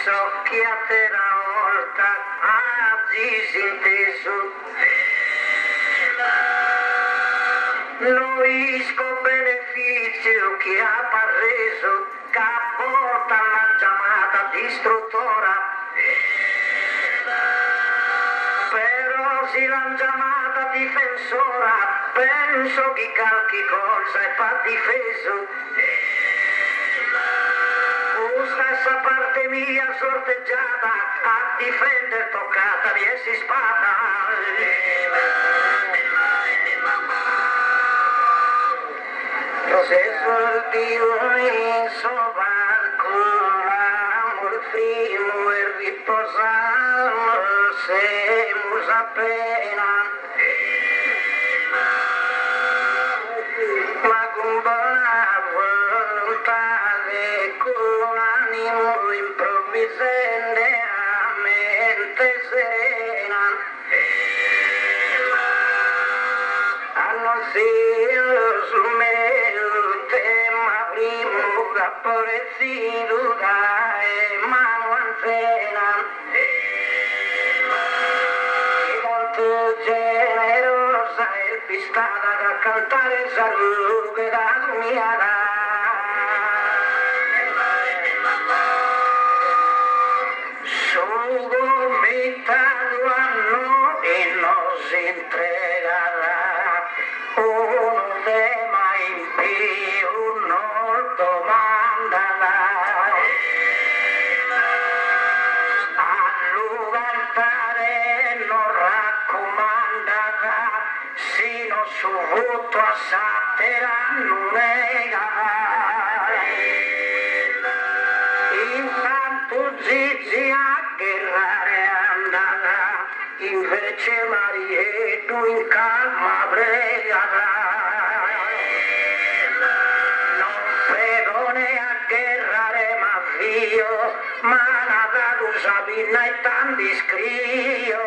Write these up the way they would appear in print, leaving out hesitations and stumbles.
so che a terra volta ha disinteso. Noisco beneficio che ha parreso, che porta la chiamata distruttora. Però si la chiamata difensora, penso che qualche cosa è fa difeso. Stessa parte mia sorteggiata a difendere toccata di essi spada. Processo il Dio in sovarco, l'amor primo e riposamo, semus appena. Ma con buona volontà e con animo improvvisende a mente serena annuncio sul mio tema primo apparecido da mano anzena e molto generosa e pistata da cantare salute da dominare. E nos entregará un tema impío, nos domandará al lugar nos raccomandarà sino su voto a satera non negarà. Intanto Gigi a guerrare andrà, invece Marietto in calma pregherà. Non pregone a guerrare ma io, ma nada lo sabina e tanti scrio.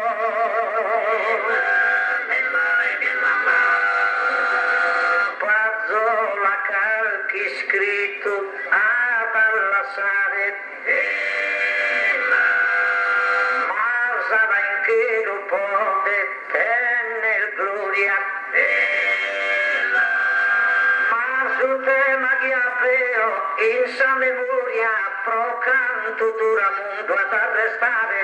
Pazzo la calchi scritto a pallasare. Che lo può tener gloria, ma su tema che apeo in sa memoria pro canto dura mondo ad arrestare.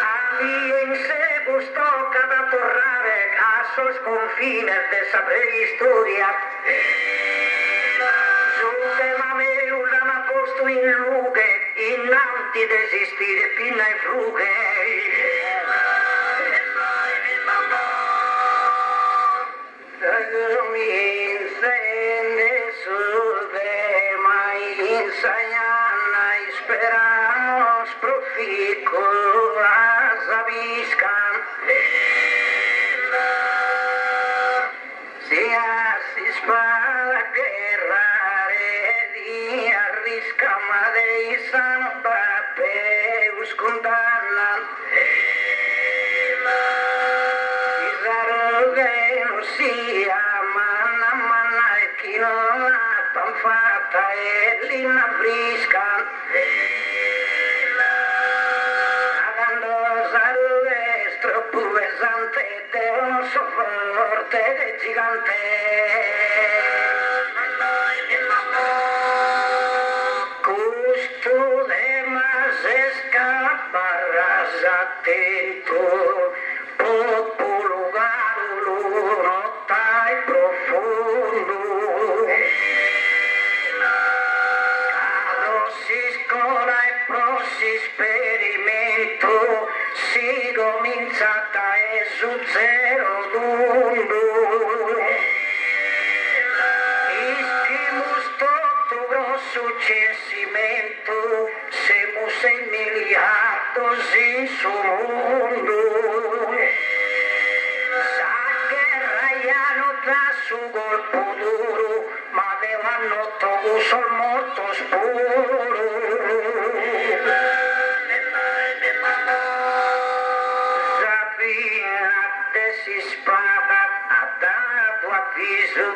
A mia in sé gustò cada torrare a sos sconfine de sa preistoria. Su tema meu l'hanno posto in lughe innanti desistire pinna e frughe. Mi insegna sul tema insegna e speramos profico a sabiscan. Si spara guerrare di arrisca ma dei san papeus condannan. Isaroghe non sia manna manna e chi non ha panfata e l'inna briscan. Agando sarughe troppo pesante de un sofforte de gigante. Attento, popolo garulo, notta e profondo. Caro si scuola e pro si sperimento, si cominciata e su zero d'undo. Istimus tutto grosso cessimento, semus in miliardos in su mondo. Sa guerraiano da su colpo duro, ma avevano togo sol morto spuro. Sabina che si spada ha dato avviso.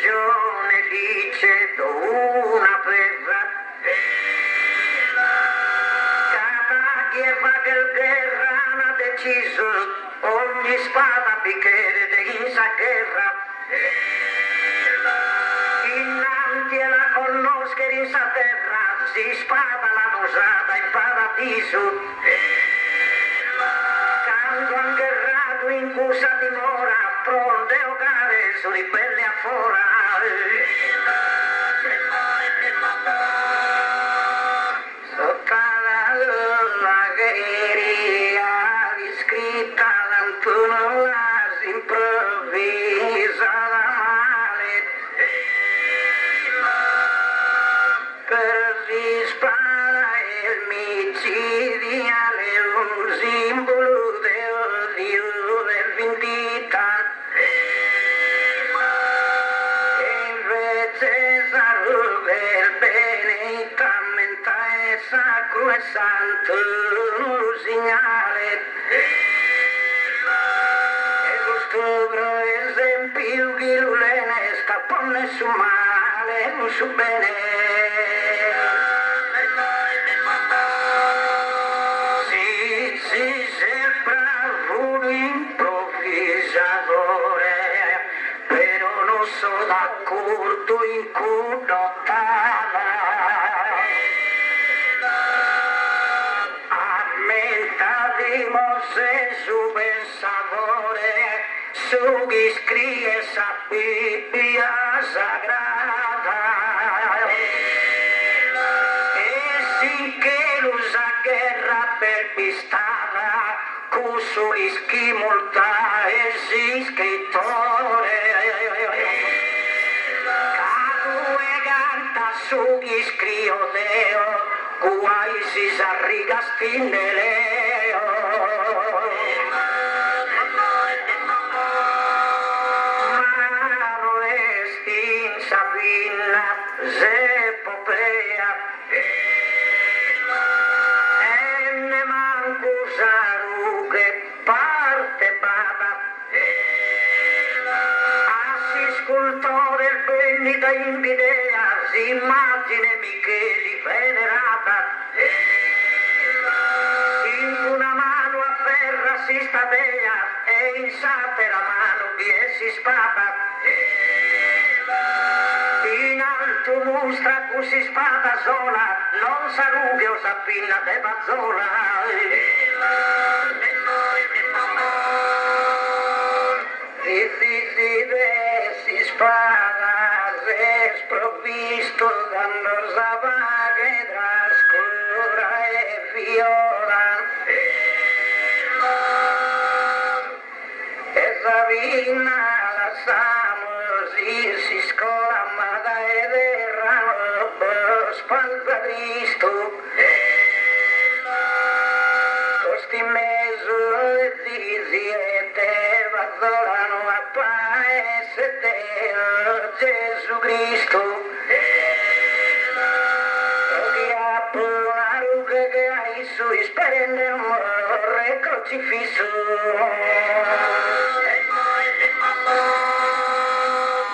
regione dice una presa Kiev che il guerra ha deciso ogni spada bicchiere di questa guerra innanzi la conosca in sa terra si spada l'hanno usata in paradiso quando han guerrato in cusa dimora pronte a giocare su ribelli a fora sotto la guerriglia iscritta l'antuno la si improvvisa la male per si spada il micidiale un simbolo del Dio del vendita e invece sarebbe il bene cammenta e sacro e santo un segnale e questo esempio che non ne scappa nessun male non su bene si sembra un improvvisatore però non sono d'accordo in cunotava se su pensatore su chi scrive sa Bibbia sagrada e sì che l'usa guerra per pistata cusso rischi molta e si scrittore cadu e canta su chi scrivo Deo guai si s'arriga stindeleo mano estinsa pinna zepopea e ne manco sarughe parte baba assi scultore il benni da invidea si immagine Micheli venerata in una mano afferra si statea e in satera mano si spada in alto mostra così spada sola non s'arrughe o s'appilla de bazzola si spada se sprovvisto dannosa vaga trascura e viola e Sabina la Samosi si scolamata ed errano spalza Cristo costi meso e zizi e te vazzolano a paese te Gesù Cristo che apro la ruga che hai sui sperende amore crocifisso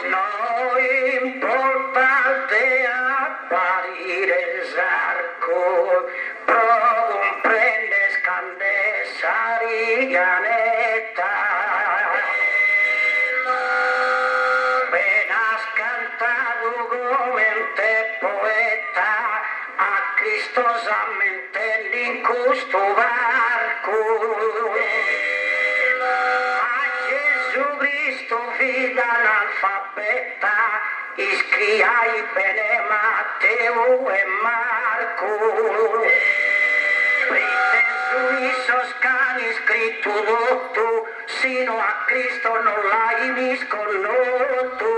no importante apparire sarco provo un prende scandessa riganetta appena scantato come un te poeta a cristosamente in questo varco a Gesù Cristo figlio analfabeta iscriai bene Matteo e Marco prende sui soscani scritto tutto sino a Cristo non l'hai misconosciuto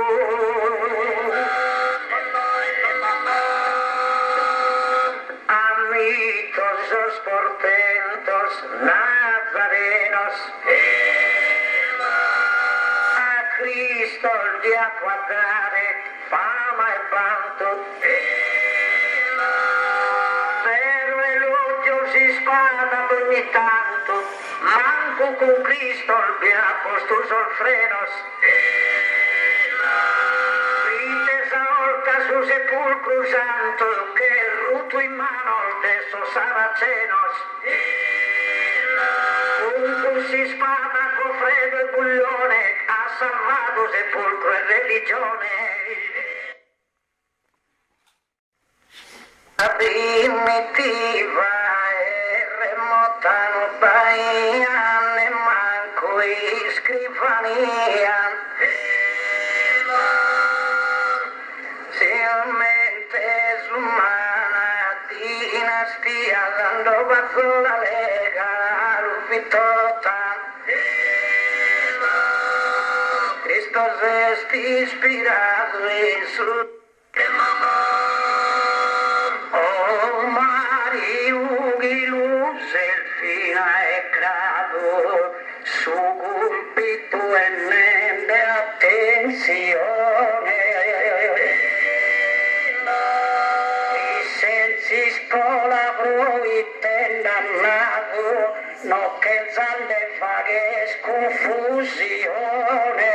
amitos os portentos nazarenos a Cristo il diavolo a dare fama e vanto però elogio si spada ogni tanto manco con Cristo il diavolo stu solfrenos sepulcro santo que ruto en manos de esos saracenos. Un si spada, cofredo e bullone ha salvato sepulcro e religione. La primitiva e remota Bahia ne manco scrivania. Silmente slumana dinastia dando bazo la lega rubitota. Cristo es inspirado en su oh Mario Gilus el fina e grado su compito e nende attenzione. Si scola voi tendannato, no che zalle faghe confusione.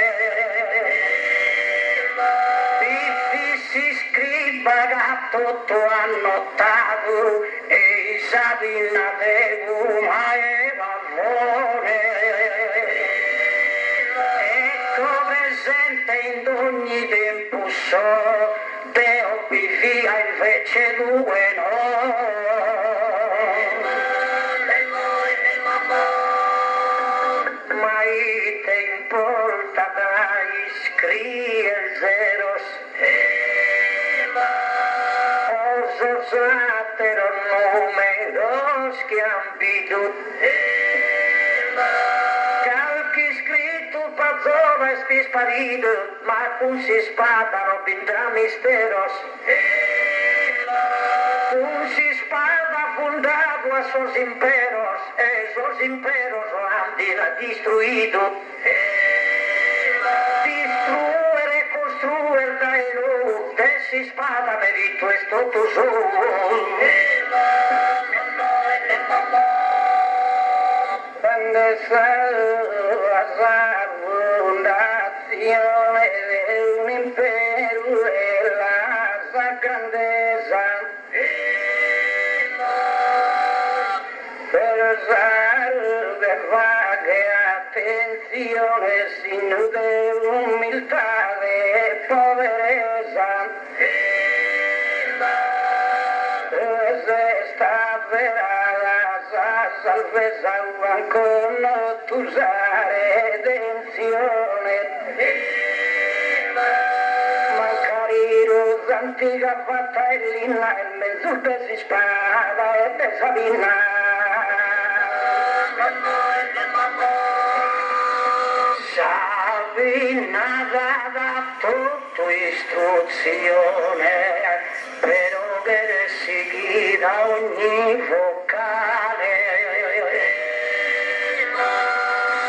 Si scriva gatto tu annotato e Sabina de Guma e Vavone. Ecco presente in ogni tempo so, Deo via invece due no. Mai te importa dai scrieros osatero números que han visto calchi scritto pazzova e sparito ma con si spada non vindrà misteros con si spada fundato a sos imperos e sos imperos lo han distruito distruere costruer da elu de si spada merito es tutto solo quando salva la fondazione di un impero e la sua grandezza per salve vaghe attenzione signo di umiltà e poverezza sta vera la salvezza ancora non usare redenzione mancari antica battaglia e mezzo si spada e de Sabina Sabina da tutto istruzione però che seguirà ogni vocale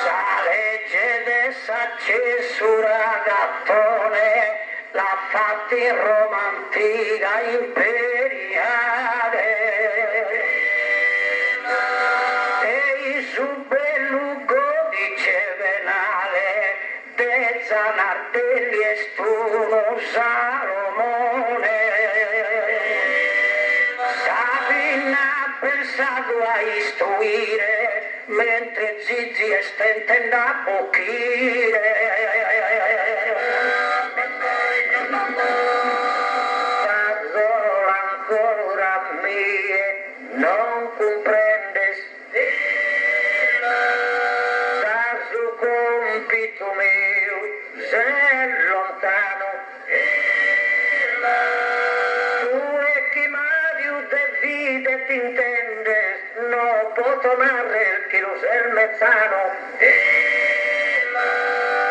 sa legge dessa censura gattone l'ha fatti romantica imperiale e su bellugo dice venale de Zanardelli e Stuno Salomone Sabina pensato a istruire mentre Zizi e stentendo a bocchire Fazzola ancora mie non comprendes da su compito mio se lontano tu e chi Mario de vide ti intendes no può narre che lo sei il mezzano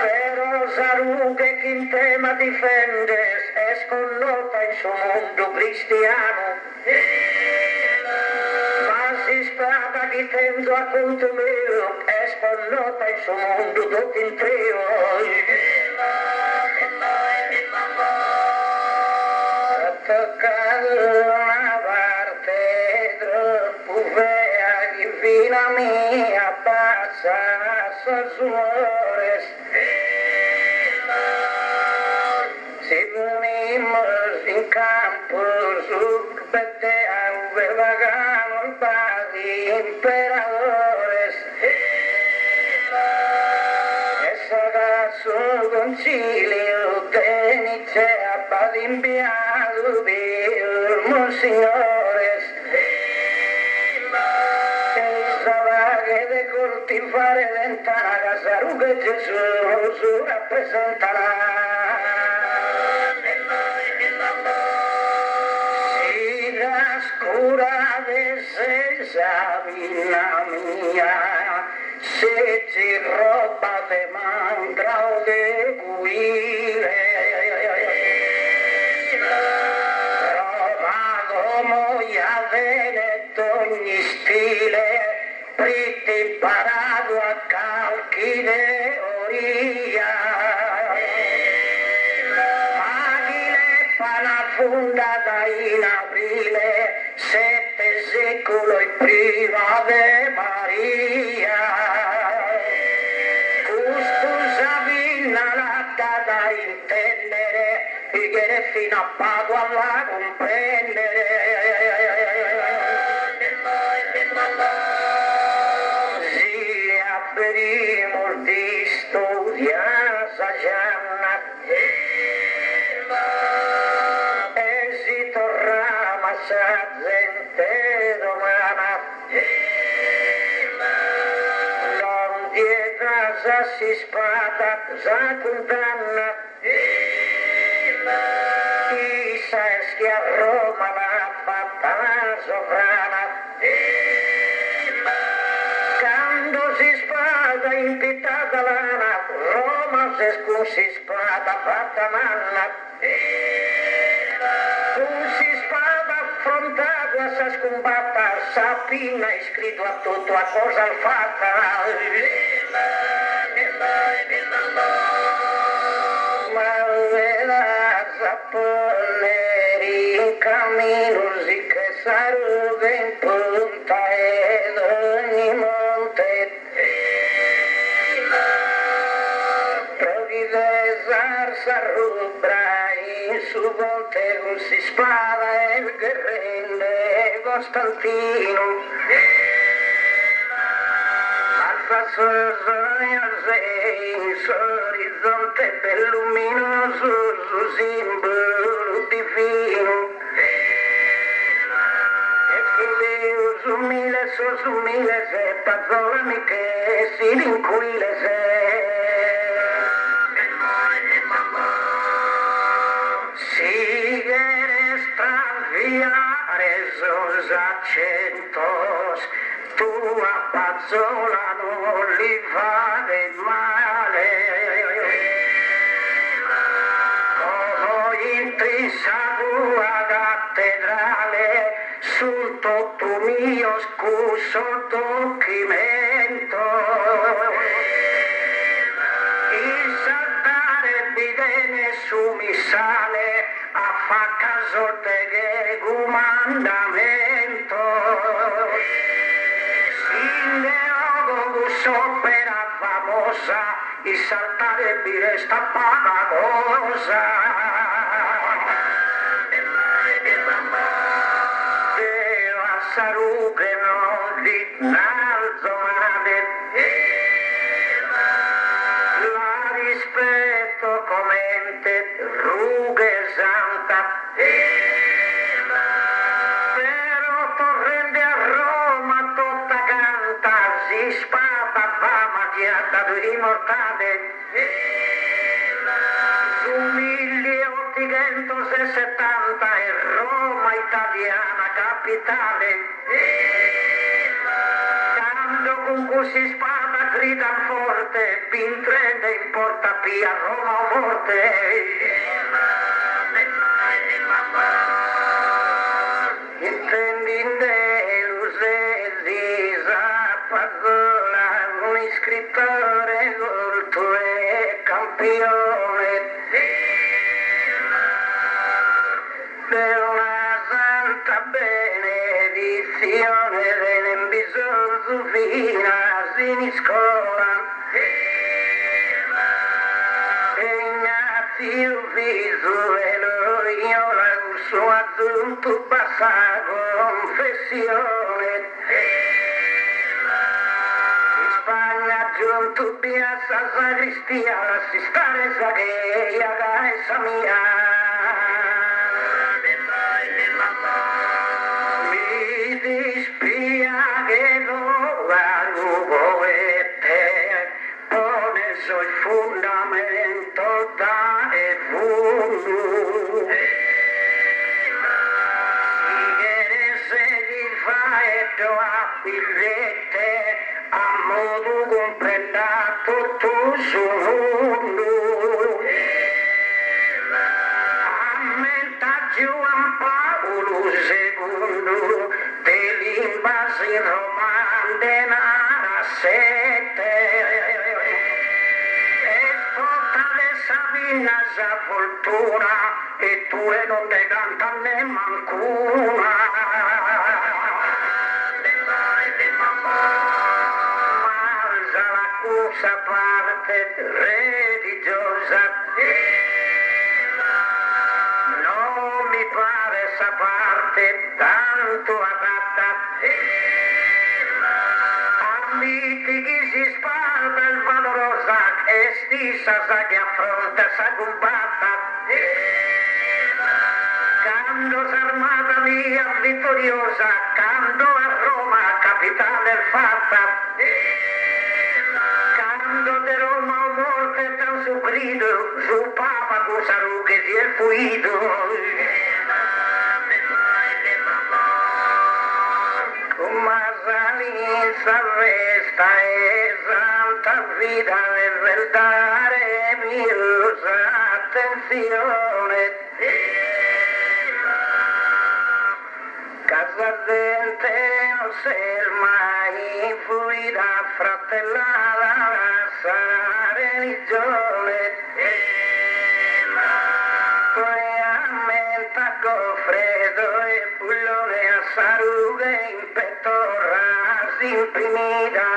però sarughe chi in tema difendes es con nota in suo mondo cristiano ma si spada chi tenzo a conto mio es con nota in suo mondo tutto in trio toccare una parte troppo vera che fino a mia passa sus suores si unimos in campo surbete vagamos paz imperadores su concilio de Nicea pad inviado Dios signores vague de coltivare ventana casaru che Gesù rappresenterà si trascura de se sabina mia se ci roba de mangra o de guire roba como ya de ogni stile pritti imparato a calchi de oria Achille fa la fundata in aprile 7 secolo in prima de Maria da intendere e fino a Padua la comprendere si abrimos di studia Gianna e si torrama sa gente romana non dietro si spada sa condanna Isa es che a Roma l'ha fatta la sovrana quando si spada impitata lana Roma se scusi spada fatta manna si spada affrontata sa scombatta sapina iscritto a tutto a cosa al fatta Polleri in caminos y que salude en punta ed ogni monte Providesar s'arrubra in su volte con si spada el che rende Costantino Alfa in su orizzonte ben luminoso su simbolo divino e che Deus umile se pazzolami che si vincuile se sigere straviare sos accentos tua pazzola non li fa del male come intrisa tua cattedrale sul tutto mio scuso documento il saltare bidene su missale a fa caso de comandamento opera famosa y saltare bire sta pagagosa e a sarughe non di nalzo male la rispetto commente rughe santa però torrende a Roma tutta canta si spapa fama immortale su 1870 è Roma italiana capitale quando con cui si spada grida forte pintrende in porta via Roma o morte intendi in delus di Zappagola un scrittore colto e campione per una santa benedizione viene bisogno fina in scuola e Ignazio visuelo io la uso aggiunto bassa confessione in Spagna giunto piazza sagristia si stare sagheia caesa mia mi dispia che lo valuo e te pone sul fundamento da e fundu si che se gli fa a pillette a modo comprenda tutto su mondo ammenta Giovanni Paolo II dell'invasi romana denara sette e totale Sabina sa fortuna e tu non te canta ne mancuna Malza la cosa parte religiosa non mi pare sa parte tanto adatta ammiti chi si sparda il valorosa e stessa sa che affronta sa combatta quando s'armata via vittoriosa quando a Roma capitale fatta quando de Roma morte tan su grido su papa cosa che si è fuito Masalinza resta e santa vida de verdade miosa attenzione casa gente non ser mai fluida fratellata la religione poi aumenta Goffredo e Pullone a Sarughe in petto rasi imprimita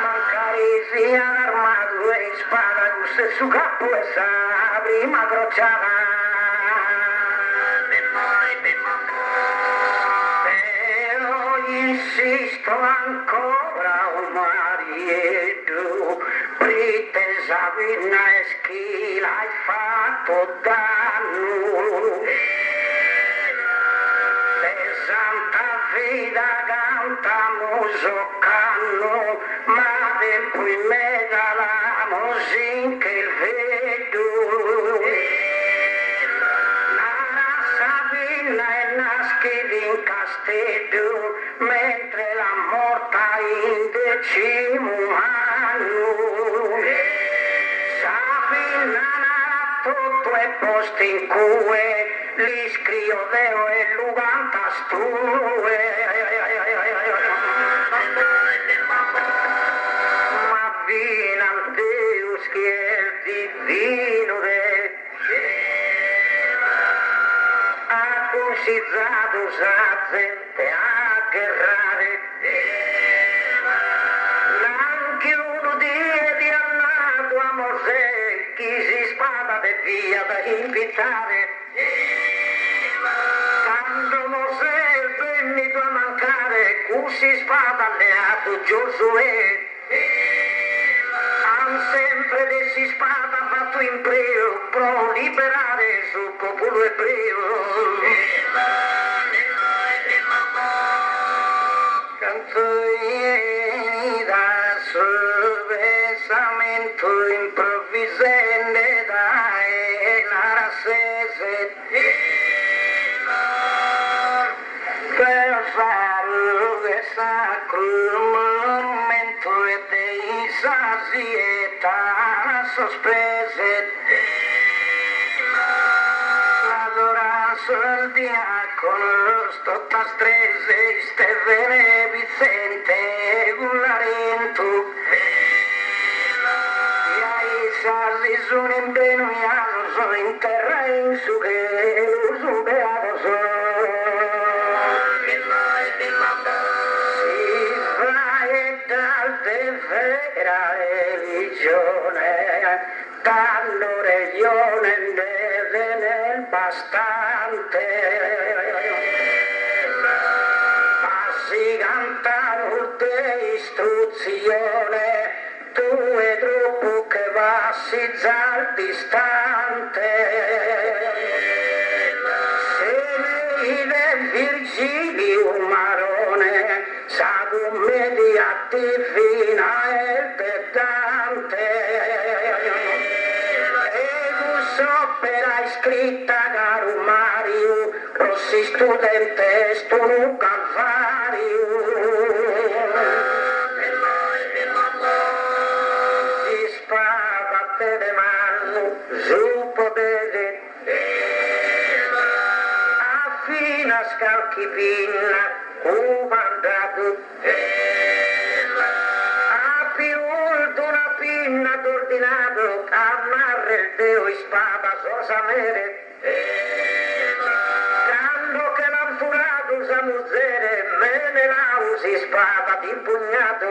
mancari armato e spada con su capo e sa prima crociata però insisto ancora un marito Brite Sabina e schila hai fatto danno le santa vida canta musocanno ma tempo in mezzo la musica il vedo la Sabina e naschi in castello mentre la morta in decimo anno Sabina tutto è posto in cui li scrivo deo e lugantas tue ma vino al Deus che è divino ha considerato sa gente a guerrare anche uno di annato a Mosè chi si spada de via da invitare quando Mosè il venito a mancare così spada alleato Giosuè han sempre dessi spada fatto impreo pro liberare sul popolo ebreo canzoni da sorvesamento improvvisende dai la rassese per fare sacro momento e dei sazietà sospese l'adoranza il diacono sto tastrese stevene Vicente Gullarentu e ai sasi sono in benuiano sono in terra in su che un beato sono Israele dal vera religione danno nel bastante. Si canta molte istruzione, tu e troppo che passi al distante. Se vede Virgilio Marone, sa commediati fino e pedante. E tu sopra scritta caro Mario, rossi studente sto un calvario. Si spava per le mani, giù potete, affina scalchi pinna, comandato, a più una pinna d'ordinato, amarra il deo in spada, sosa mere. Muzzere, me ne lausi spada d'impugnato.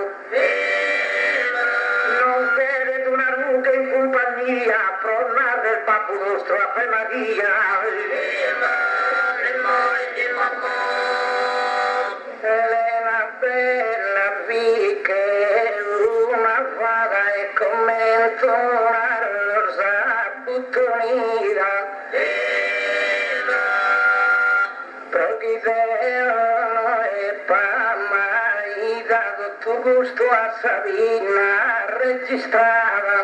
Non vede una ruga in compagnia, prona del babbo nostro a Maria. Elena bella viche, una vaga e commento una rosa buttonita. Tu gusto a Sabina registrava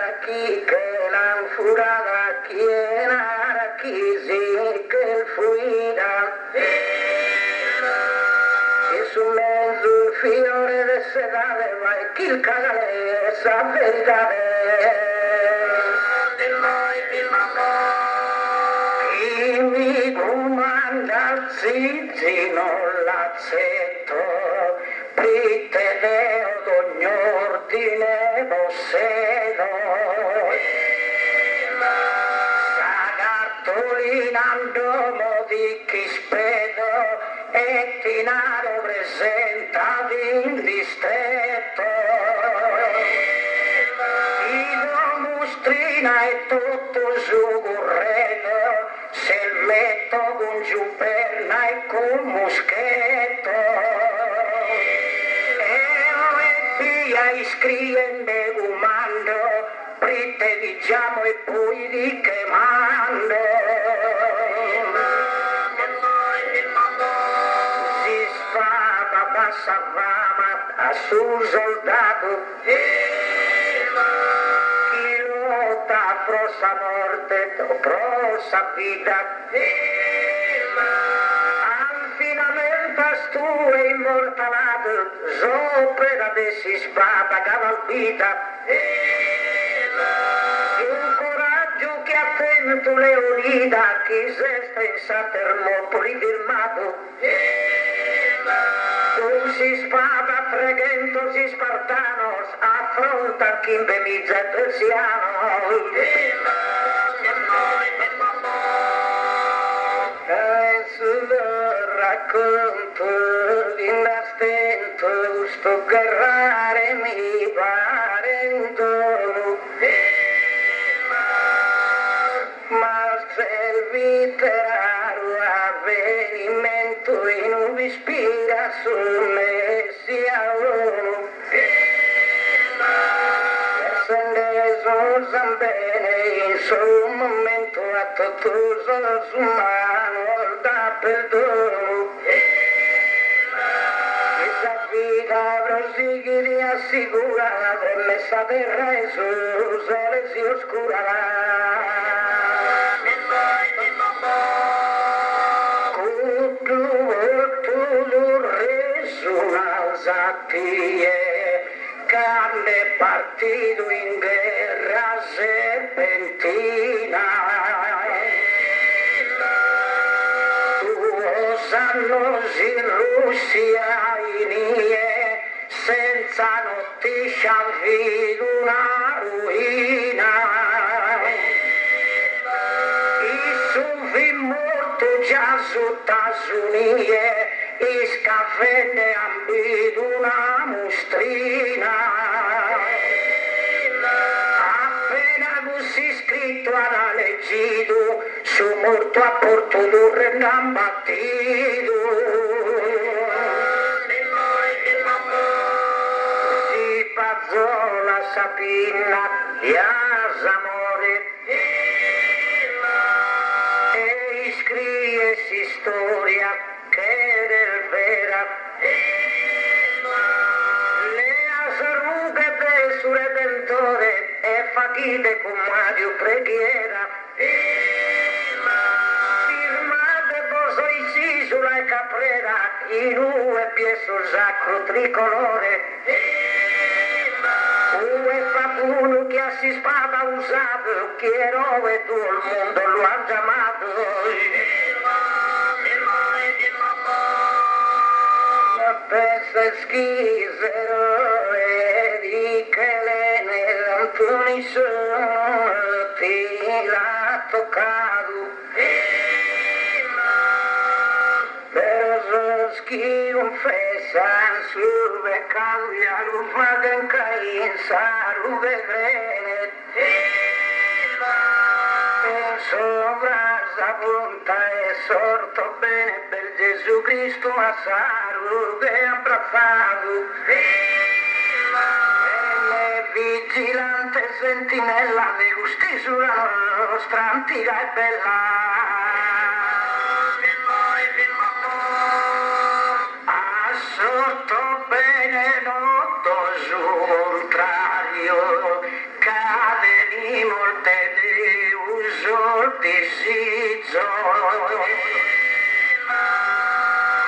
aquí que la furada aquí sí que fuira e su mezzo il fiore de sedade vai chi cagale esa verità Zizi non l'accetto, pritedeo d'ogni ordine possedo. Sta cartolinando modi chi spedo e tinaro presenta in distretto. Ido mostrina e tutto su corredo, se metto con giù perna e con moschetto e via iscrivende comando pritte diciamo e poi di che mando si spava passa fama a su soldato chi lotta prosa morte o prosa vita tu è immortalato sopra de si spada cavalvita un coraggio che ha tenuto Leonida chi se sta in San Termopoli firmato tu si spada freghentosi spartanos affronta chi imbemizza il persiano racconto d'inastento sto garrare mi parento ma servitero avvenimento e non vi ispira su me sia uno essendo bene in un momento a tutto su mano da perdono prosighi di assicura come sta terra e sul sole si oscura tutto resuna zatie carne partito in guerra serpentina sanno in Russia inie senza notizia vedo una ruina i suvi morto già su tasunie i scafende ambito una mostrina si scritto alla leggido, su morto a Porto Durre non battido. Si passò la sapina di Asamore e scriesse storia che era vera. Le asarughe del suo Redentore e fachite con Mario preghiera. Firmate Bosoici sulla caprera, in ue pieso sacro tricolore. Ue facuno che a si spada usato, che eroe tutto il mondo lo ha chiamato. Pensa schisero e di che le nell'Antoni ti l'ha toccato. Per schi un fesan sul beccato e a lufa che in cainza ruve grene. Sopra sta punta è sorto bene per Gesù Cristo a Saru che è abbracciato. E vigilante sentinella de gusti sulla nostra antica e bella. A sorto bene noto su contrario cade di morte di uso disizio.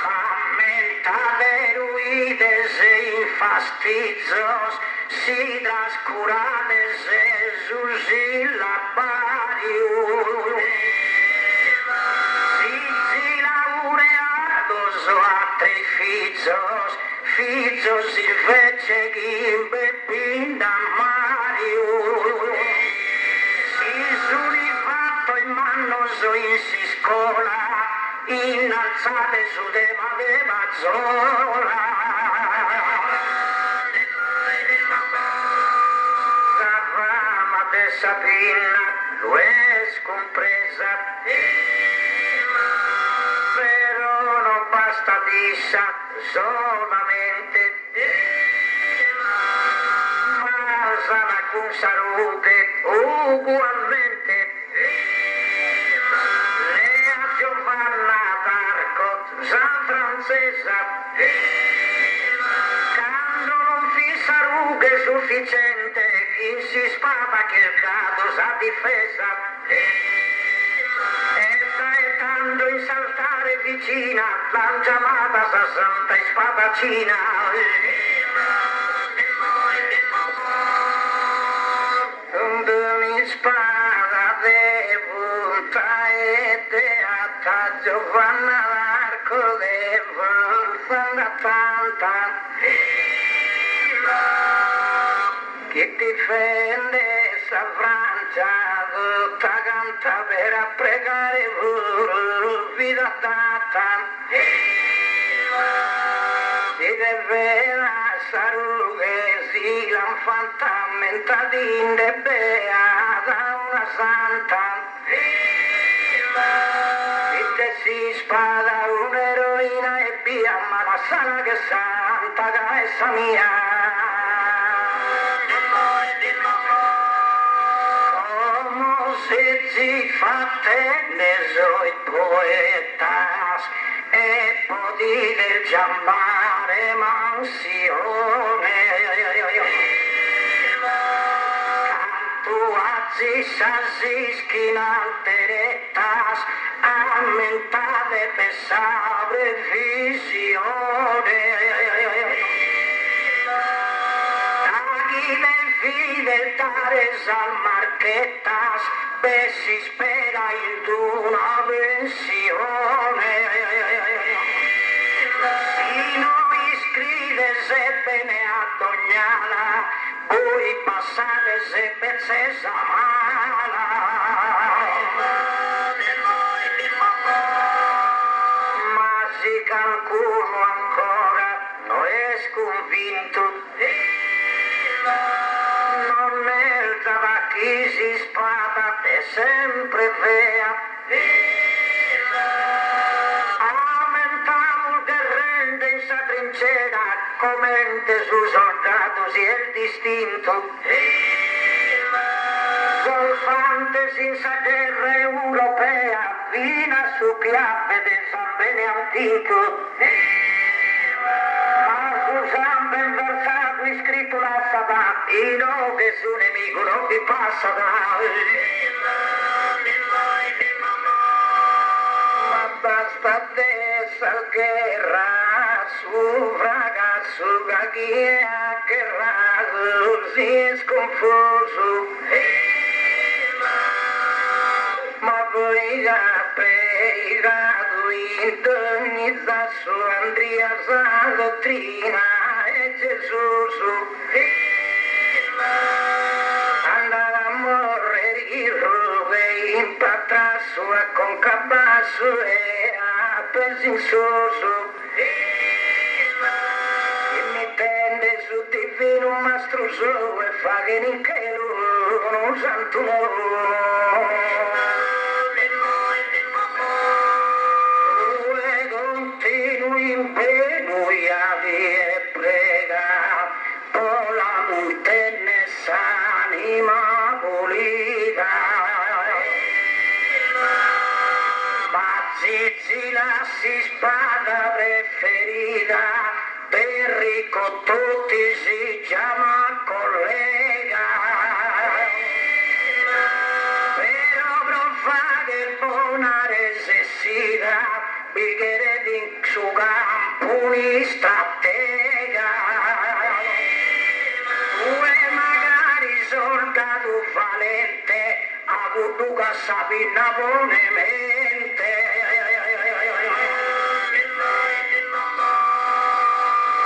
Ammentate ruides e infastizos si trascurades e susillabarium. Si laureados o atrificios fizos invece che pinda Mario. Si surifatto in mannoso in si scola, innalzate su de mazzola. La fama de Sabina lo è scompresa, però non basta dissa solamente. Ma sarà con salute ugualmente. Lea Giovanna d'Arco, San Francesa, quando non fissa rughe sufficiente, in si spada che il caso sa difesa. E saetando in saltare vicina, l'han chiamata sa santa e spadacina. Mi spada de punta e teata Giovanna d'Arco de Volfanda tanta che difende sa Francia tutta canta per a pregare vita data si deve la sarughe si l'hanno in de beata una santa e si spada un'eroina e via ma la sana che santa che essa mia. Como se si fatte ne soi poetas e potete chiamare mansione. Cantu azis chinalteretas ammentate per sabre visione. Agile fideltares al marquetas per si spera in una pensione. Si noi scrives e bene a Dognana, voi passate se pezzesa mala. Ma si calculo ancora, non è sconvinto, non è il tabacco chi si spava è sempre fea. Aumentamos que rende en esa trinchera, comente sus soldados y el distinto. Golfantes in esa guerra europea, fina su chiave de San Bene antico. Ma su San Ben versato iscritto la sabà, y no che su nemico non vi passa da. Ma basta de esa guerra, su fraga, su gaguia, guerra, si es confuso. Ma voi pregado intogniza su Andria sa dottrina e Gesù andava a morire il rove in patra sua con cabasso e a pesinsoso e mi tende su divino mastruso e fa che in chelo non santo anima pulita, ma Zizila si spada preferita, per ricco tutti si chiama collega, però non fa che bonare se si dà, bicchiere di su campo di stratega. Soldato valente, a Buduca Sabina bonemente.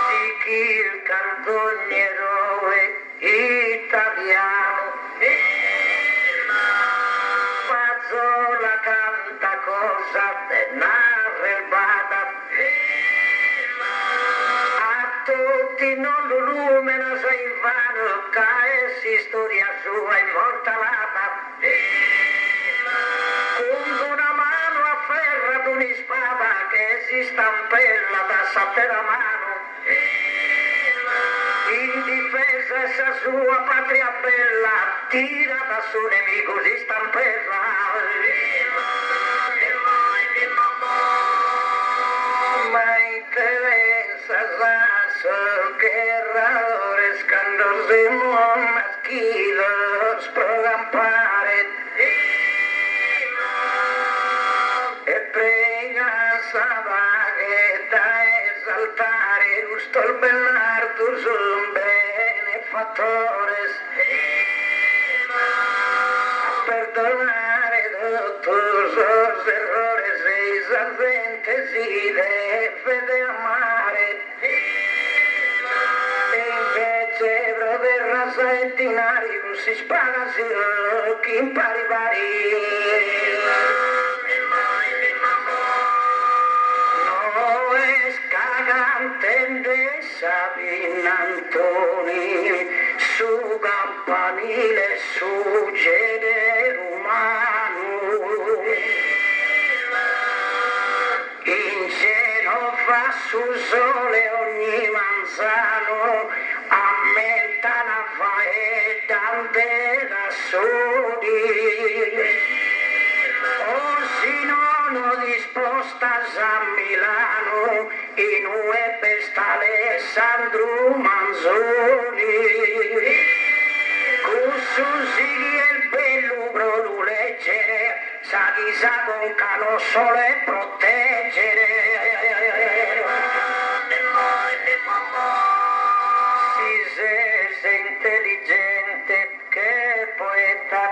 Di chi il canzoniere italiano, Fazzola canta cosa de narrebata. A tutti non lo lumena sei vano, cae storia sua immortalata. Con una mano afferra una spada che si stampella da sapere mano. In difesa essa sua patria bella, tira da suo nemico si stampella. Ma interessa la guerradores candosimo maschilos programpare e prega Sabageta esaltare giusto il Bernardo son benefattores a perdonare tutti los errores e esardente si deve de amare. Centinario si spaga si chi impari vari no es cagante de Sabinantoni su campanile su genere umano in Genova su sole ogni manzano ammenta la faetta della soli o si non disposta a Milano in ue pesta Alessandro Manzoni con Susi il bello brolo leggere sa chissà con cano sole proteggere. Intelligente che poeta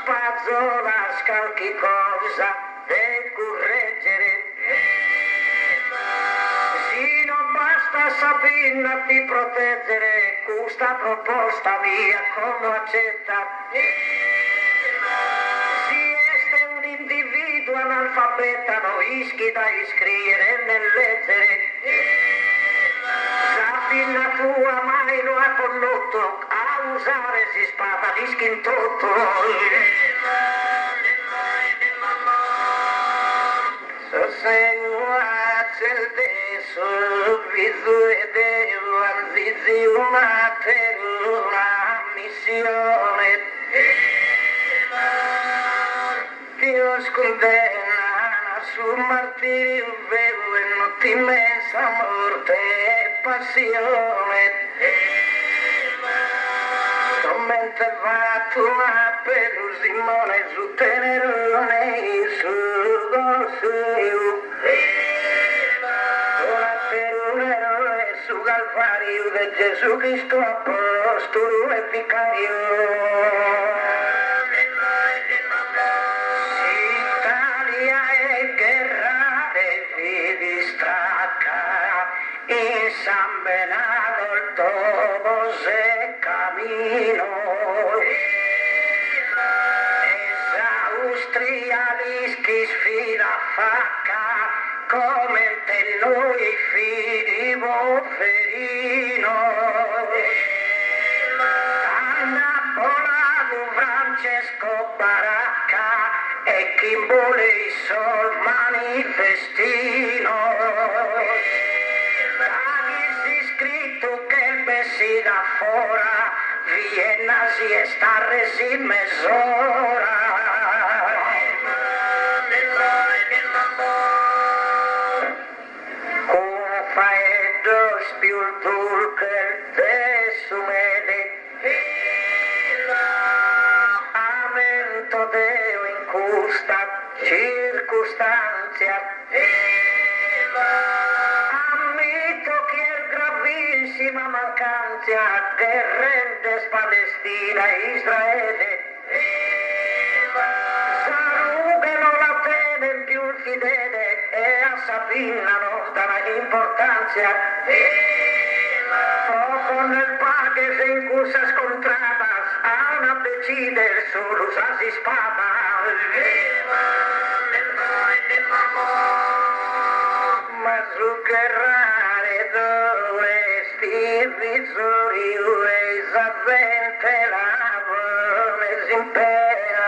Pazzola scalchi cosa del correggere si non basta sapere di proteggere questa proposta via come accetta si è un individuo analfabeta non ischi da iscrivere nel leggere pinna tua mai lo ha condotto a usare si spada di schintotto. Sosegnuace il deso, viso e devo, anzizi una terra missione. Dio scondena sul martirio vero e notte immensa morte e passione. Mentre va tu a per Simone su Tenerone su Gosseu ora per un eroe su Calvario di Gesù Cristo apostolo e vicario. Italia è guerra e vi distracca in San Benato il tobo se camino. Austrialischi sfida facca come te noi figli Boferino. Anna Bolado Francesco Baracca e Chimbole i sol manifestino. Daghi scritto che il bessi da fora Vienna si è sta resi mesora. Spiul dulce de sumede amento deo in custa circostanzia ammito che è gravissima mancanza che rende Palestina e Israele sarugano la fede in più il fidele e Sabina non dà importanza. Poco nel paese se in cursa scontrata a una decide solo usarsi spada. Ma zuccherare dove sti visori e zavente la buona impera.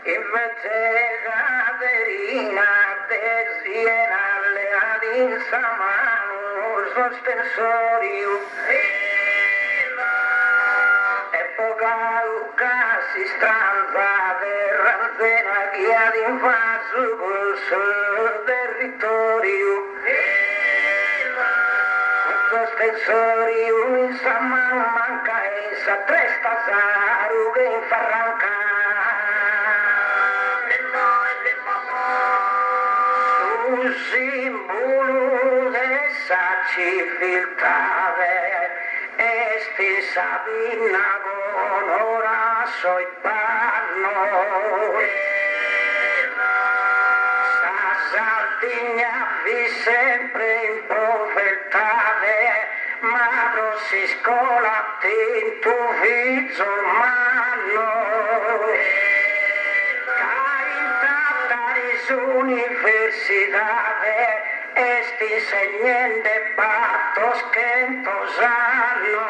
Invece Caterina de Siena le ad insamano sospensorio epoca casi stranza de ranzena che ad invaso col suo territorio sospensorio insamano manca e sa tre stasaru che infarranca. Simbolo dessa civiltà esti Sabina con ora soi panno sa Sardegna vi sempre in povertà ma si scola attento viso manno universidad esti segnende battos che tosano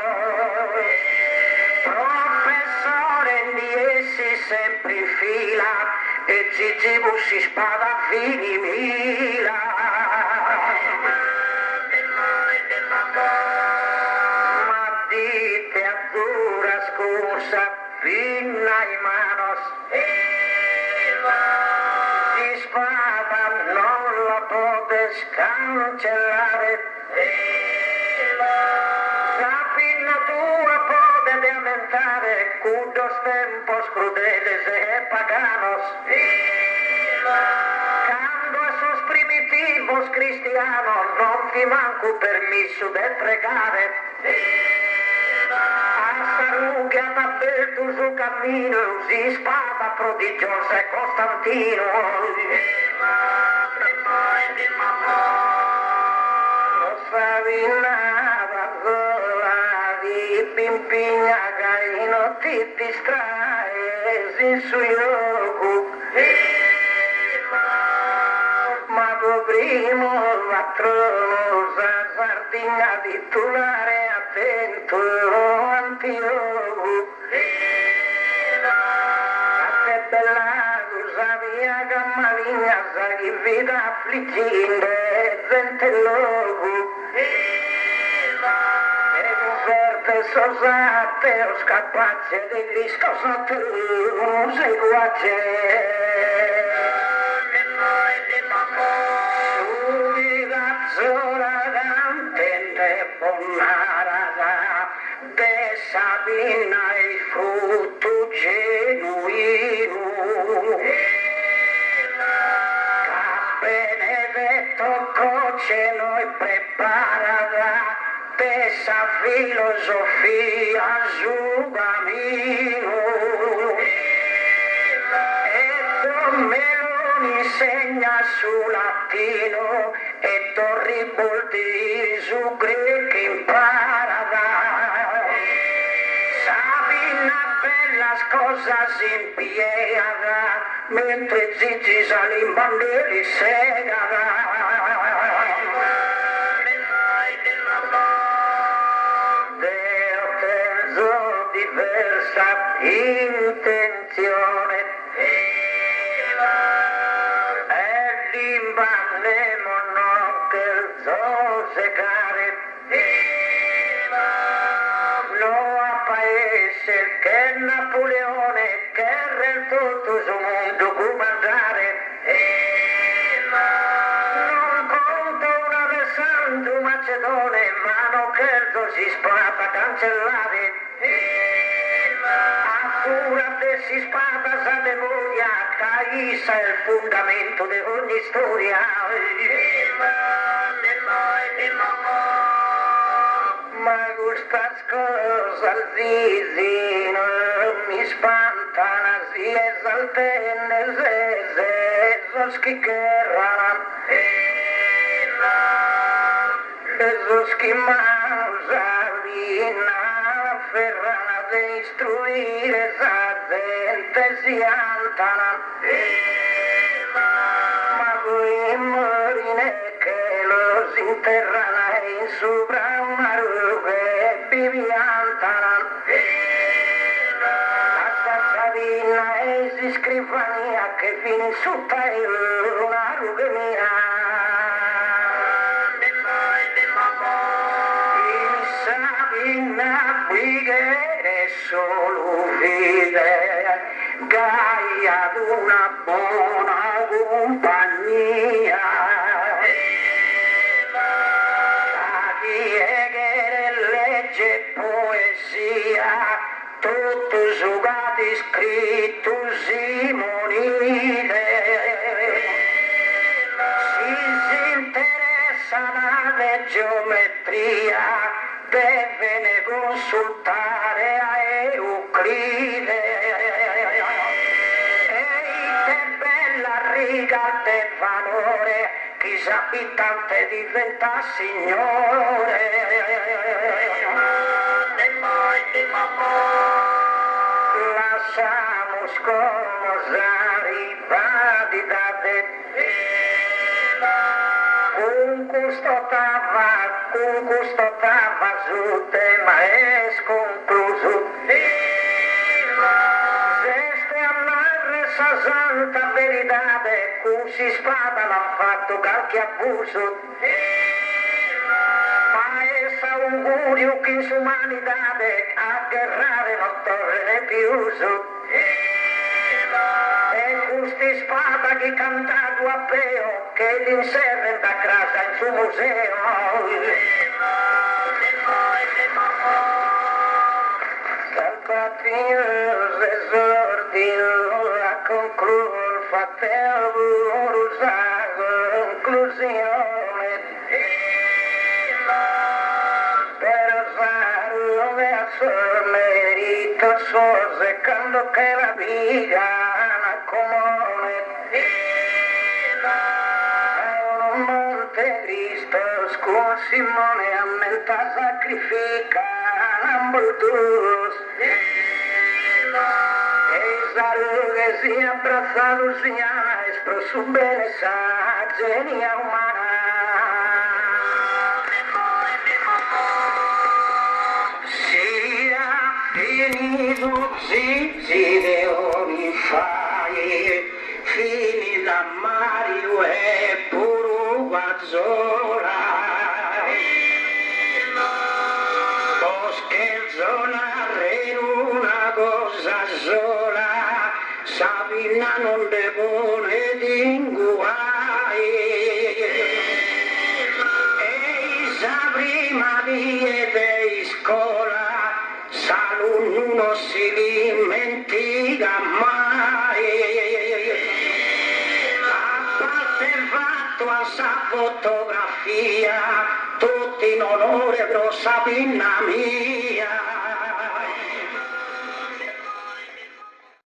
professore di essi sempre in fila e Gigi Bussi spada fini mila ma dite a dura scorsa pinna in manos non la potes cancellare la pinna tua potete aumentare cudos tempos crudeles e paganos cando a sos primitivos cristianos non vi manco permiso de pregare Sarughe ha aperto su cammino si spada prodigiosa e Costantino Savinava gola di pimpigna che non ti distrae si su yoku ma primo patrono, sa sardina titolare attento, antioco. Che bella cosa mia cammalina, sa chi vita affliggente, gente loco. E offerte sosate, o scappacce di Cristo sotto un seguace. Sabina il frutto genuino, benedetto croce noi prepararà tessa filosofia su bambino, e Don Meloni insegna su latino e Don Riboldi su greco impararà. Cosa si impiega mentre Gigi Salimbande li segava. Deo penso diversa intenzione e l'imbalemo non che il zoo segare no a paese che Napoleone che era tutto su mondo comandare non conta una versante macedone ma non credo si spada cancellare a cura che si spada sa memoria caisa il fondamento di ogni storia. Ma questa cosa zizi non mi spantano, si esaltende se zoschi kerran. Le zoschi mausavina ferrana de istruire sa gente si antana. Ma voi morine che los interrana in sopra una ruga bibiantana. La Sabina e si scrivania che fino in sutta è una ruga mia. In Sabina brighe solo vive Gaia d'una buona compagnia. Legge poesia, tutto giocati scritto simonile. Si interessa alla geometria, deve ne consultare a Euclide. Ehi, che bella riga del valore, chi sa abitante diventa signore. Lasciamo scomosare vadidate con questo tava su tema è sconcluso. Se alla sa santa verità con si spada l'ha fatto qualche abuso. Augurio che in umanità a guerrare non torne più su. E questi spada che cantato a peo che l'inserren da casa in suo museo. Dal patriotto esordio a concludere fatel conclusione. Merito so seccando che la vita comune un Monte Cristo con Simone a menta sacrifica ambultus e Isaru che si abbraccia Luciana e pro su bene sa genia umana. Sia finito zideoni fai, fini da Mario e puro Vazzola. Una cosa sola, Sabina non debone dinguai. E sa prima di scuola, Salun non si dimentica mai. A parte il fatto a sa fotografia, tutti in onore pro Sabina mia.